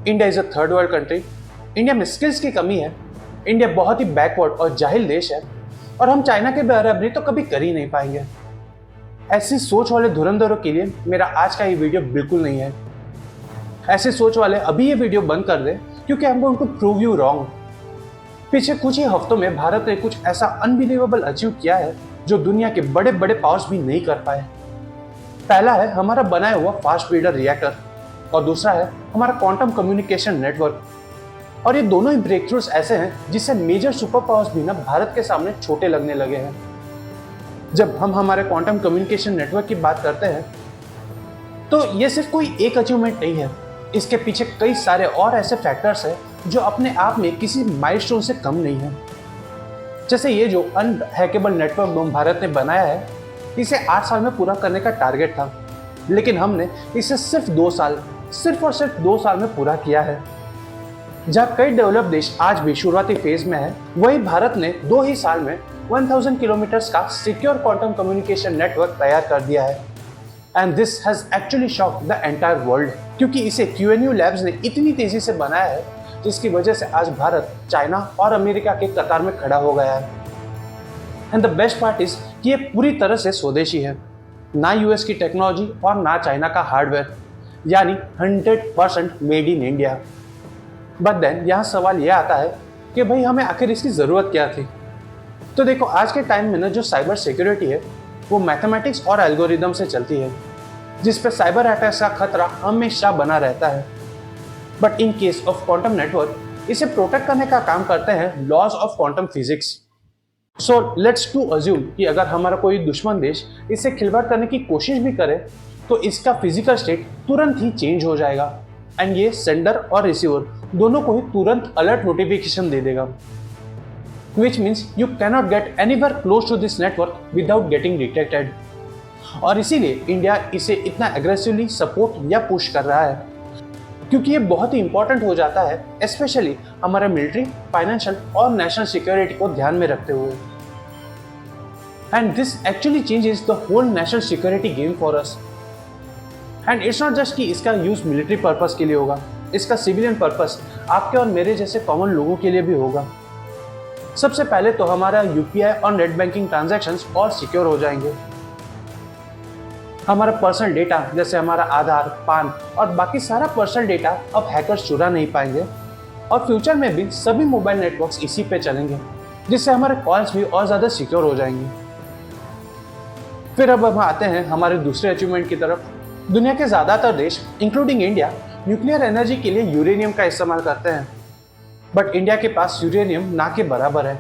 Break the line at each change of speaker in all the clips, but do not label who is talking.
India is a third world country, India में skills की कमी है, इंडिया बहुत ही बैकवर्ड और जाहिल देश है और हम चाइना के बराबरी तो कभी कर ही नहीं पाएंगे। ऐसी सोच वाले धुरंधरों के लिए मेरा आज का ये वीडियो बिल्कुल नहीं है। ऐसी सोच वाले अभी ये वीडियो बंद कर दें क्योंकि हम going to prove you wrong. पिछले कुछ ही हफ्तों में भारत ने कुछ ऐसा अनबिलीवेबल अचीव किया है जो दुनिया के बड़े बड़े पावर्स भी नहीं कर पाए। पहला है हमारा बनाया हुआ फास्ट ब्रीडर रिएक्टर और दूसरा है हमारा क्वांटम कम्युनिकेशन नेटवर्क। और ये दोनों ही ब्रेक थ्रूज ऐसे हैं जिससे मेजर सुपर पावर्स भी ना भारत के सामने छोटे लगने लगे हैं। जब हम हमारे क्वांटम कम्युनिकेशन नेटवर्क की बात करते हैं तो ये सिर्फ कोई एक अचीवमेंट नहीं है, इसके पीछे कई सारे और ऐसे फैक्टर्स हैं जो अपने आप में किसी माइलस्टोन से कम नहीं है। जैसे ये जो अनहैकेबल नेटवर्क बम भारत ने बनाया है, इसे 8 साल में पूरा करने का टारगेट था, लेकिन हमने इसे सिर्फ 2 साल में पूरा किया है। जहाँ कई डेवलप देश आज भी शुरुआती फेज में है, वही भारत ने 2 ही साल में 1000 किलोमीटर्स का सिक्योर क्वांटम कम्युनिकेशन नेटवर्क तैयार कर दिया है। And this has actually shocked the entire world, क्योंकि इसे QNU लैब्स ने इतनी तेजी से बनाया है जिसकी वजह से आज भारत चाइना और अमेरिका के कतार में खड़ा हो गया है। And the best part is कि ये पूरी तरह से स्वदेशी है, ना US की टेक्नोलॉजी और ना चाइना का हार्डवेयर, यानी 100% made in India. But then यहाँ सवाल यह आता है कि भाई हमें आखिर इसकी ज़रूरत क्या थी। तो देखो, आज के टाइम में ना जो साइबर सिक्योरिटी है वो मैथमेटिक्स और एल्गोरिदम से चलती है, जिस पे साइबर अटैक्स का खतरा हमेशा बना रहता है। But in case of quantum network इसे प्रोटेक्ट करने का काम करते हैं laws of quantum physics. So let's to assume कि अगर हमारा कोई दुश्मन देश इससे खिलवाड़ करने की कोशिश भी करे तो इसका फिजिकल स्टेट तुरंत ही चेंज हो जाएगा एंड ये सेंडर और रिसीवर दोनों को ही तुरंत अलर्ट नोटिफिकेशन दे देगा, which means you cannot get anywhere close to this network without getting detected। और इसीलिए इंडिया इसे इतना एग्रेसिवली सपोर्ट या पुश कर रहा है, क्योंकि ये बहुत ही इंपॉर्टेंट हो जाता है, स्पेशली हमारे मिलिट्री, फाइनेंशियल और नेशनल सिक्योरिटी को ध्यान में रखते हुए। And this actually changes the whole national security game for us. And it's not just कि इसका यूज मिलिट्री पर्पस के लिए होगा, इसका सिविलियन पर्पस आपके और मेरे जैसे कॉमन लोगों के लिए भी होगा। सबसे पहले तो हमारा UPI और नेट बैंकिंग ट्रांजैक्शंस और सिक्योर हो जाएंगे। हमारा पर्सनल डेटा जैसे हमारा आधार, पान और बाकी सारा पर्सनल डेटा अब हैकर्स चुरा नहीं पाएंगे और फ्यूचर में भी सभी मोबाइल नेटवर्क्स इसी पे चलेंगे, जिससे हमारे कॉल्स भी और ज़्यादा सिक्योर हो जाएंगे। फिर अब हम आते हैं हमारे दूसरे अचीवमेंट की तरफ। दुनिया के ज़्यादातर देश इंक्लूडिंग इंडिया न्यूक्लियर एनर्जी के लिए यूरेनियम का इस्तेमाल करते हैं, बट इंडिया के पास यूरेनियम ना के बराबर है,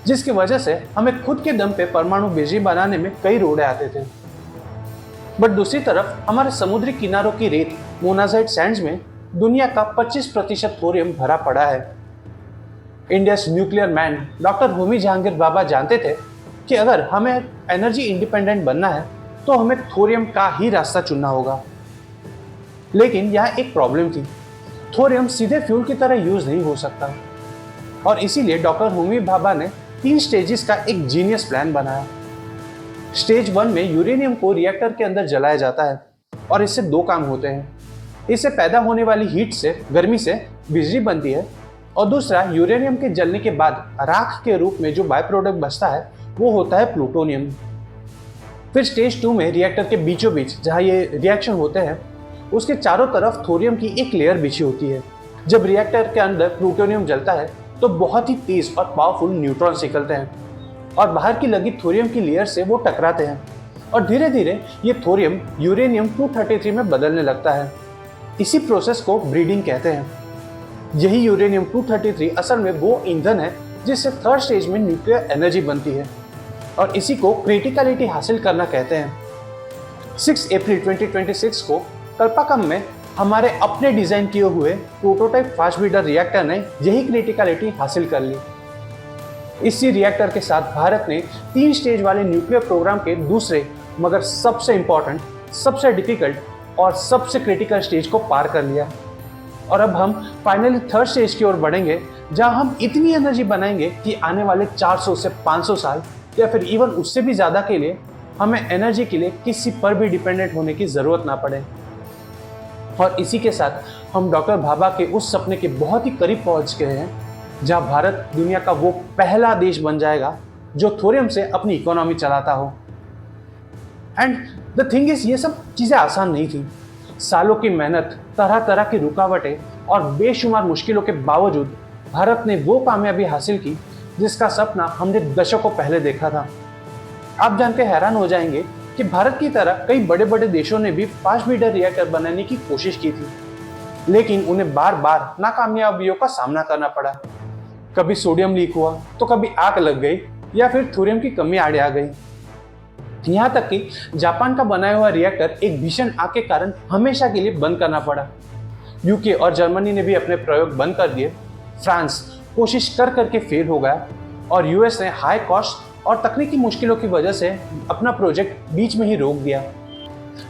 जिसकी वजह से हमें खुद के दम पे परमाणु बिजली बनाने में कई रोड़े आते थे। बट दूसरी तरफ हमारे समुद्री किनारों की रेत मोनाजाइट सैंड्स में दुनिया का 25% थोरियम भरा पड़ा है। India's nuclear man doctor Homi Jahangir Bhabha जानते थे कि अगर हमें एनर्जी इंडिपेंडेंट बनना है तो हमें थोरियम का ही रास्ता चुनना होगा। लेकिन यहाँ एक प्रॉब्लम थी, थोरियम सीधे फ्यूल की तरह यूज नहीं हो सकता और इसीलिए डॉक्टर होमी भाभा ने 3 स्टेजेस का एक जीनियस प्लान बनाया। स्टेज 1 में यूरेनियम को रिएक्टर के अंदर जलाया जाता है और इससे 2 काम होते हैं। इससे पैदा होने वाली हीट से, गर्मी से बिजली बनती है और दूसरा, यूरेनियम के जलने के बाद राख के रूप में जो बाय प्रोडक्ट बचता है वो होता है प्लूटोनियम। फिर स्टेज 2 में रिएक्टर के बीचों बीच जहाँ ये रिएक्शन होते हैं उसके चारों तरफ थोरियम की एक लेयर बिछी होती है। जब रिएक्टर के अंदर प्लूटोनियम जलता है तो बहुत ही तेज और पावरफुल न्यूट्रॉन्स निकलते हैं और बाहर की लगी थोरियम की लेयर से वो टकराते हैं और धीरे धीरे ये थोरियम यूरेनियम 233 में बदलने लगता है। इसी प्रोसेस को ब्रीडिंग कहते हैं। यही यूरेनियम 233 असल में वो ईंधन है जिससे 3rd स्टेज में न्यूक्लियर एनर्जी बनती है और इसी को क्रिटिकलिटी हासिल करना कहते हैं। 6 अप्रैल 2026 को कल्पाकम में हमारे अपने डिजाइन किए हुए प्रोटोटाइप फास्ट ब्रीडर रिएक्टर ने यही क्रिटिकलिटी हासिल कर ली। इसी रिएक्टर के साथ भारत ने 3 स्टेज वाले न्यूक्लियर प्रोग्राम के दूसरे मगर सबसे इंपॉर्टेंट, सबसे डिफिकल्ट और सबसे क्रिटिकल स्टेज को पार कर लिया और अब हम फाइनली 3rd स्टेज की ओर बढ़ेंगे, जहां हम इतनी एनर्जी बनाएंगे कि आने वाले 400 से 500 साल या फिर इवन उससे भी ज़्यादा के लिए हमें एनर्जी के लिए किसी पर भी डिपेंडेंट होने की ज़रूरत ना पड़े। और इसी के साथ हम डॉक्टर भाभा के उस सपने के बहुत ही करीब पहुंच गए हैं, जहां भारत दुनिया का वो पहला देश बन जाएगा जो थोरियम से अपनी इकोनॉमी चलाता हो। एंड द थिंग इज, ये सब चीज़ें आसान नहीं थी। सालों की मेहनत, तरह तरह की रुकावटें और बेशुमार मुश्किलों के बावजूद भारत ने वो कामयाबी हासिल की जिसका सपना हमने दशकों पहले देखा था। आप जान के हैरान हो जाएंगे कि भारत की तरह कई बड़े बड़े देशों ने भी फास्ट ब्रीडर रिएक्टर बनाने की कोशिश की थी, लेकिन उन्हें बार बार नाकामयाबियों का सामना करना पड़ा। कभी सोडियम लीक हुआ तो कभी आग लग गई या फिर थोरियम की कमी आड़े आ गई। यहाँ तक कि जापान का बनाया हुआ रिएक्टर एक भीषण आग के कारण हमेशा के लिए बंद करना पड़ा। यूके और जर्मनी ने भी अपने प्रयोग बंद कर दिए। फ्रांस कोशिश कर करके फेल हो गया और यूएस ने हाई कॉस्ट और तकनीकी मुश्किलों की वजह से अपना प्रोजेक्ट बीच में ही रोक दिया।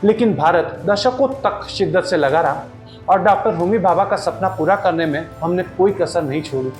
लेकिन भारत दशकों तक शिद्दत से लगा रहा और डॉक्टर होमी भाभा का सपना पूरा करने में हमने कोई कसर नहीं छोड़ी।